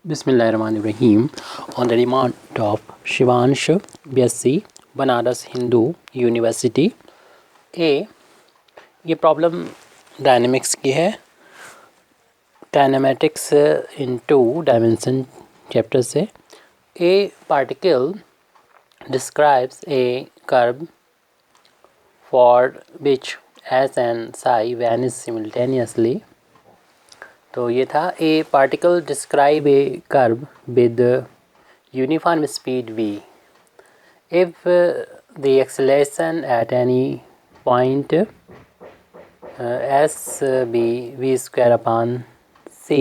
Bismillahirrahmanirrahim. On the demand of Shivansh BSc Banaras Hindu University ए, ये problem dynamics की है. डायनेमेटिक्स इन 2 डायमेंशन चैप्टर से. ए particle describes a curve for which S and Sai vanish simultaneously. तो ये था ए particle describe A curve with uniform speed v if the acceleration at any point s be v square upon c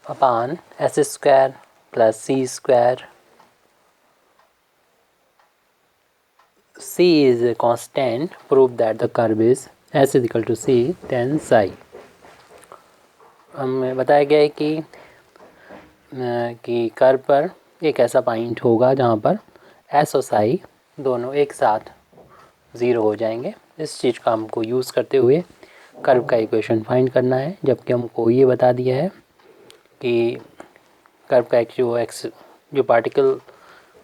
upon s square plus c square. C is a constant. Prove that the curve is s is equal to c then psi. हमें बताया गया है कि curve पर एक ऐसा point होगा जहाँ पर एस और साई दोनों एक साथ ज़ीरो हो जाएंगे. इस चीज़ का हमको यूज़ करते हुए कर्व का इक्वेशन फाइंड करना है. जबकि हमको ये बता दिया है कि कर्व का जो पार्टिकल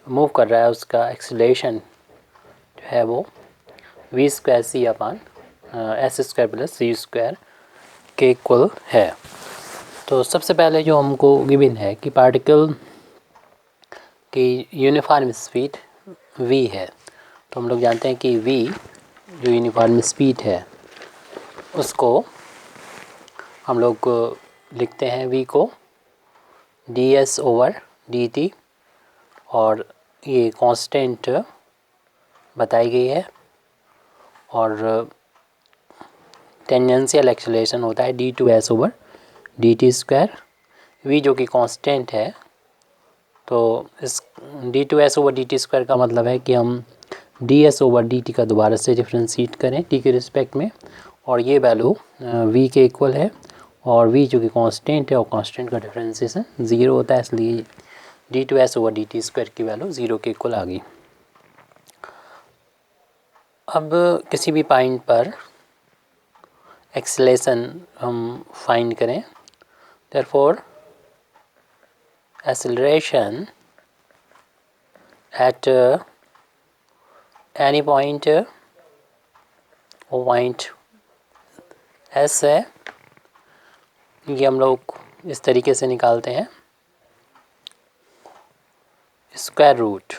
मूव कर रहा है उसका एक्सीलरेशन जो है वो v square c upon s square plus c square के इक्वल है. तो सबसे पहले जो हमको गिवन है कि पार्टिकल की यूनिफॉर्म स्पीड v है. तो हम लोग जानते हैं कि v जो यूनिफॉर्म स्पीड है उसको हम लोग लिखते हैं v को ds ओवर dt और ये कांस्टेंट बताई गई है. और टेंजेंशियल एक्सेलरेशन होता है d2s over dt square. v जो कि कांस्टेंट है तो इस d2s ओवर dt स्क्वायर का मतलब है कि हम ds ओवर dt का दोबारा से डिफ्रेंशिएट करें t के रिस्पेक्ट में और ये वैल्यू v के इक्वल है. और v जो कि कांस्टेंट है और कांस्टेंट का डिफ्रेंशिएशन 0 होता है, इसलिए d2s ओवर dt स्क्वायर की वैल्यू 0 के इक्वल आ गई. अब किसी भी पॉइंट पर एक्सेलरेशन हम फाइंड करें. Therefore, acceleration at any point S है, ये हम लोग इस तरीके से निकालते हैं. Square root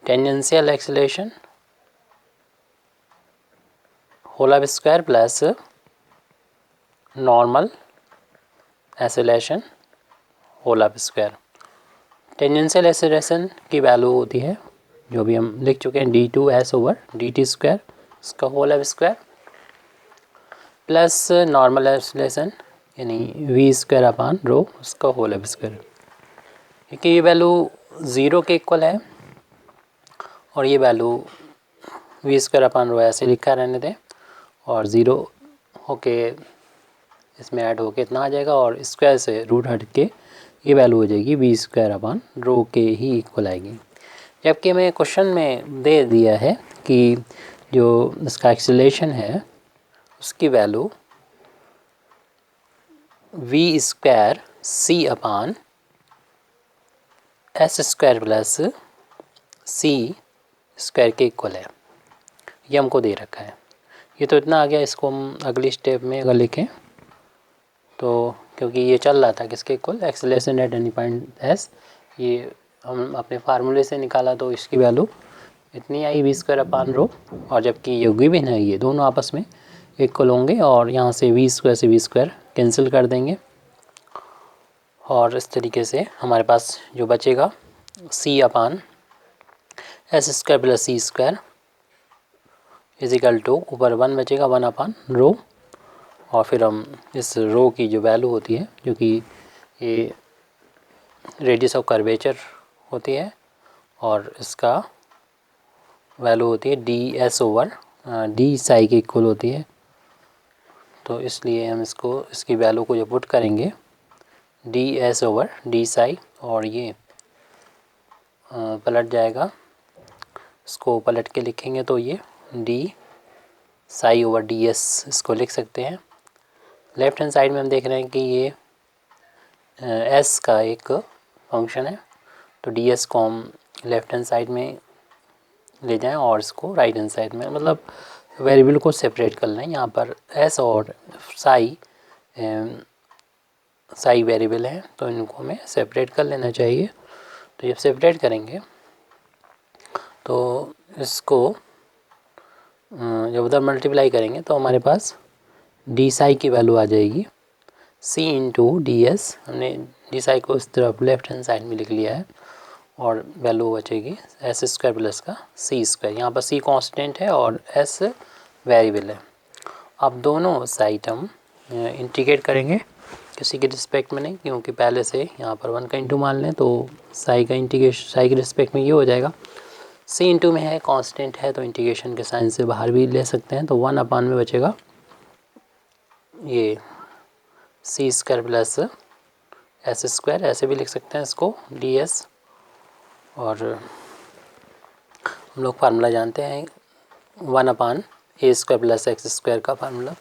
tangential acceleration whole of square plus normal acceleration whole of square. Tangential acceleration की वैल्यू होती है जो भी हम लिख चुके हैं d2s ओवर dt स्क्वायर उसका whole of square plus normal acceleration यानी v स्क्वायर अपान रो उसका होल ऑफ स्क्वायर. क्योंकि ये वैल्यू 0 के इक्वल है और ये वैल्यू v स्क्वायर अपान रो ऐसे लिखा रहने दें और 0 होके इसमें ऐड होके इतना आ जाएगा और स्क्वायर से रूट हट के ये वैल्यू हो जाएगी v स्क्वायर अपान रो के ही इक्वल आएगी. जबकि हमें क्वेश्चन में दे दिया है कि जो इसका एक्सेलरेशन है उसकी value v square c upon s square plus c square के इक्वल है. ये हमको दे रखा है. ये तो इतना आ गया. इसको हम अगली स्टेप में अगर लिखें तो क्योंकि ये चल रहा था किसके equal acceleration at any point S, ये हम अपने फार्मूले से निकाला तो इसकी वैल्यू इतनी आई v स्क्वायर अपान रो. और जबकि ये गिवन है ये दोनों आपस में इक्वल होंगे और यहाँ से v स्क्वायर से v स्क्वायर कैंसिल कर देंगे और इस तरीके से हमारे पास जो बचेगा c upon s square plus c square is equal to ऊपर 1 बचेगा 1 अपान रो. और फिर हम इस रो की जो वैल्यू होती है जो कि ये रेडियस ऑफ कर्वेचर होती है और इसका वैल्यू होती है D S over D Sai के इक्वल होती है. तो इसलिए हम इसकी वैल्यू को जो पुट करेंगे D S over D Sai और ये पलट जाएगा. इसको पलट के लिखेंगे तो ये D Sai over D S इसको लिख सकते हैं. लेफ्ट हैंड साइड में हम देख रहे हैं कि ये एस का एक फंक्शन है, तो डी एस को हम लेफ्ट हैंड साइड में ले जाएं और इसको राइट हैंड साइड में, मतलब वेरिएबल को सेपरेट कर लें। यहाँ पर एस और साई वेरिएबल है, तो इनको हमें सेपरेट कर लेना चाहिए। तो जब सेपरेट करेंगे तो इसको जब उधर मल्टीप्लाई करेंगे तो हमारे पास डी साई की वैल्यू आ जाएगी सी इंटू डी एस। हमने डी साई को इस तरफ लेफ्ट हैंड साइड में लिख लिया है और वैल्यू बचेगी एस स्क्वायर प्लस का सी स्क्वायर। यहाँ पर सी कांस्टेंट है और एस वेरिएबल है। अब दोनों साइड हम इंटीग्रेट करेंगे, किसी के रिस्पेक्ट में नहीं, क्योंकि पहले से यहाँ पर 1 का इंटू मान लें तो साई का इंटीग्रेशन साई के रिस्पेक्ट में ये हो जाएगा। सी इंटू में है, कांस्टेंट है, तो इंटीग्रेशन के साइन से बाहर भी ले सकते हैं, तो 1 अपान में बचेगा ये सी स्क्वायर प्लस एस स्क्वायर, ऐसे भी लिख सकते हैं इसको डी एस। और हम लोग फार्मूला जानते हैं 1 अपान ए स्क्वायर प्लस एक्स स्क्वायर का फार्मूला।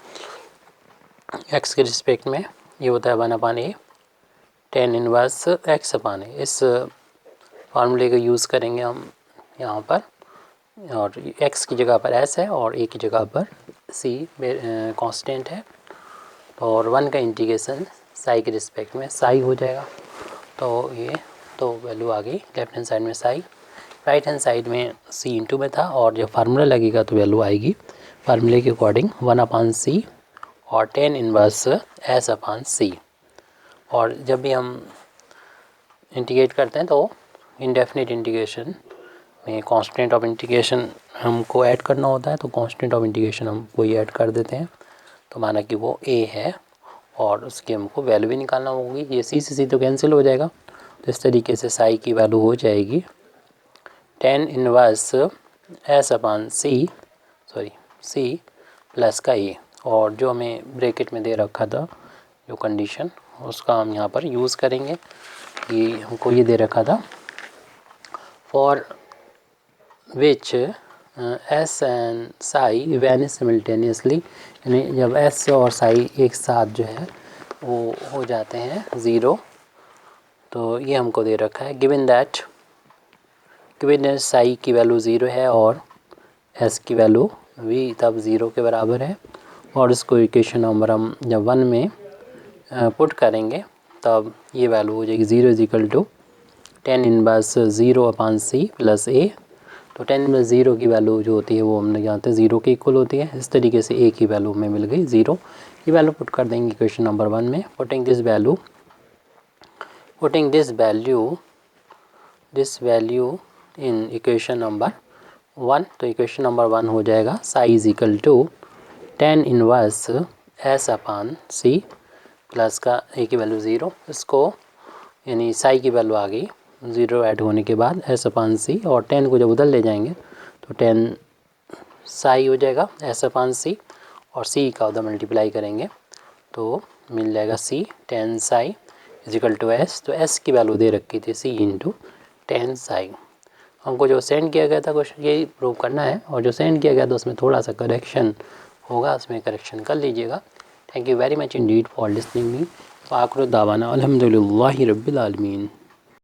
एक्स के रिस्पेक्ट में ये होता है 1 अपान ए टेन इनवर्स एक्स अपान ए। इस फार्मूले का यूज़ करेंगे हम यहाँ पर, और एक्स की जगह पर एस है और ए की जगह पर सी कांस्टेंट है, और 1 का इंटीग्रेशन साई के रिस्पेक्ट में साई हो जाएगा। तो ये तो वैल्यू आ गई लेफ्ट हैंड साइड में साई, राइट हैंड साइड में सी इंटू में था, और जब फार्मूला लगेगा तो वैल्यू आएगी फार्मूले के अकॉर्डिंग 1 अपान सी और टेन इनवर्स एस अपान सी। और जब भी हम इंटीग्रेट करते हैं तो इंडेफिनिट इंटीग्रेशन में कांस्टेंट ऑफ इंटीग्रेशन हमको ऐड करना होता है, तो कांस्टेंट ऑफ इंटीग्रेशन हम कोई ऐड कर देते हैं, तो माना कि वो ए है और उसकी हमको वैल्यू भी निकालना होगी। ये सी से सी तो कैंसिल हो जाएगा, तो इस तरीके से साई की वैल्यू हो जाएगी टेन इनवर्स एस अपान सी सी प्लस का ए। और जो हमें ब्रैकेट में दे रखा था जो कंडीशन, उसका हम यहाँ पर यूज़ करेंगे। कि हमको ये दे रखा था for which S and Sai vanish simultaneously, यानी जब एस और साई एक साथ जो है वो हो जाते हैं ज़ीरो, तो ये हमको दे रखा है गिवन दैट साई की वैल्यू ज़ीरो है और एस की वैल्यू भी तब ज़ीरो के बराबर है। और इसको इक्वेशन नंबर हम जब 1 में पुट करेंगे तब ये वैल्यू हो जाएगी 0 is equal to ten inverse 0 upon C plus A. तो 10 इनवर्स 0 की वैल्यू जो होती है वो हमने जानते हैं 0 के इक्वल होती है। इस तरीके से ए की वैल्यू हमें मिल गई 0, ये वैल्यू पुट कर देंगे इक्वेशन नंबर 1 में। Putting this value in equation number 1, तो इक्वेशन नंबर 1 हो जाएगा psi is equal to ten inverse s upon C plus का ए की वैल्यू 0, इसको यानी साई की वैल्यू आ गई 0 ऐड होने के बाद एस अपान सी, और 10 को जब उधर ले जाएंगे तो 10 साई हो जाएगा एस अपान सी, और सी का उधर मल्टीप्लाई करेंगे तो मिल जाएगा सी 10 साई इजिकल टू एस। तो एस की वैल्यू दे रखी थी सी इंटू 10 साई। हमको जो सेंड किया गया था क्वेश्चन यही प्रूव करना है, और जो सेंड किया गया था उसमें थोड़ा सा करेक्शन होगा, उसमें करेक्शन कर लीजिएगा। Thank you very much Indeed for listening me. आखिर दावाना अल्हम्दुलिल्लाहि रब्बिल आलमीन।